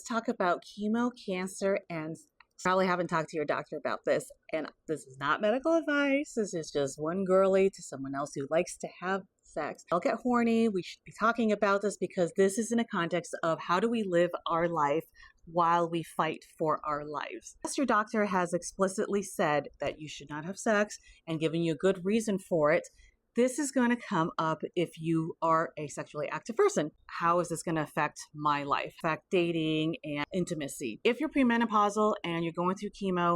talk about chemo, cancer, and probably haven't talked to your doctor about this. And this is not medical advice. This is just one girly to someone else who likes to have sex. I'll get horny. We should be talking about this because this is in a context of how do we live our life while we fight for our lives. Unless your doctor has explicitly said that you should not have sex and given you a good reason for it, this is going to come up if you are a sexually active person. How is this going to affect my life? Affect dating and intimacy. If you're premenopausal and you're going through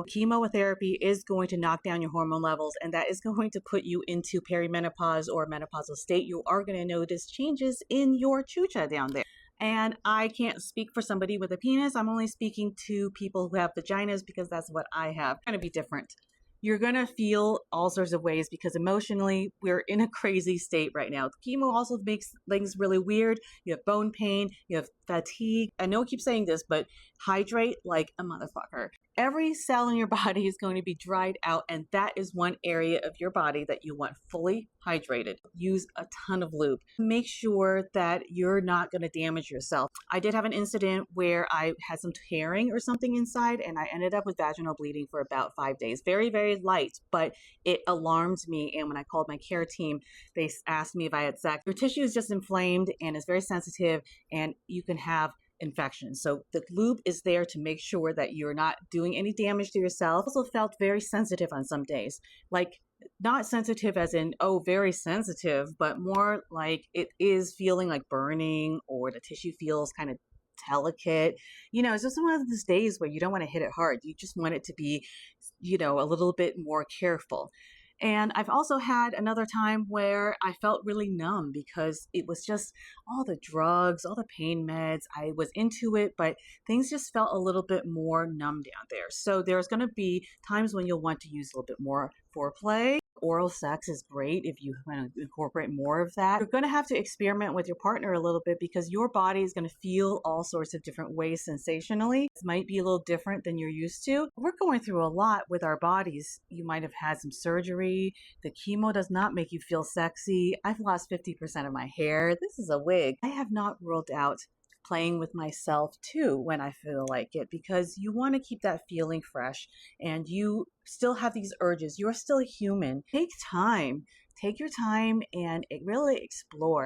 chemotherapy is going to knock down your hormone levels, and that is going to put you into perimenopause or menopausal state. You are going to notice changes in your chucha down there. And I can't speak for somebody with a penis. I'm only speaking to people who have vaginas because that's what I have. It's going to be different. You're going to feel all sorts of ways because emotionally, we're in a crazy state right now. Chemo also makes things really weird. You have bone pain, you have fatigue. I know I keep saying this, but hydrate like a motherfucker. Every cell in your body is going to be dried out, and that is one area of your body that you want fully hydrated. Use a ton of lube. Make sure that you're not going to damage yourself. I did have an incident where I had some tearing or something inside, and I ended up with vaginal bleeding for about 5 days. Very, very light, but it alarmed me. And when I called my care team, they asked me if I had sex. Your tissue is just inflamed and it's very sensitive, and you can have infection. So the lube is there to make sure that you're not doing any damage to yourself. Also felt very sensitive on some days, like not sensitive as in, oh, very sensitive, but more like it is feeling like burning or the tissue feels kind of delicate. It's just one of those days where you don't want to hit it hard. You just want it to be, a little bit more careful. And I've also had another time where I felt really numb because it was just all the drugs, all the pain meds. I was into it, but things just felt a little bit more numb down there. So there's going to be times when you'll want to use a little bit more foreplay. Oral sex is great if you want to incorporate more of that. You're going to have to experiment with your partner a little bit because your body is going to feel all sorts of different ways sensationally. It might be a little different than you're used to. We're going through a lot with our bodies. You might have had some surgery. The chemo does not make you feel sexy. I've lost 50% of my hair. This is a wig. I have not ruled out playing with myself too when I feel like it, because you want to keep that feeling fresh and you still have these urges. You're still human. Take your time and really explore.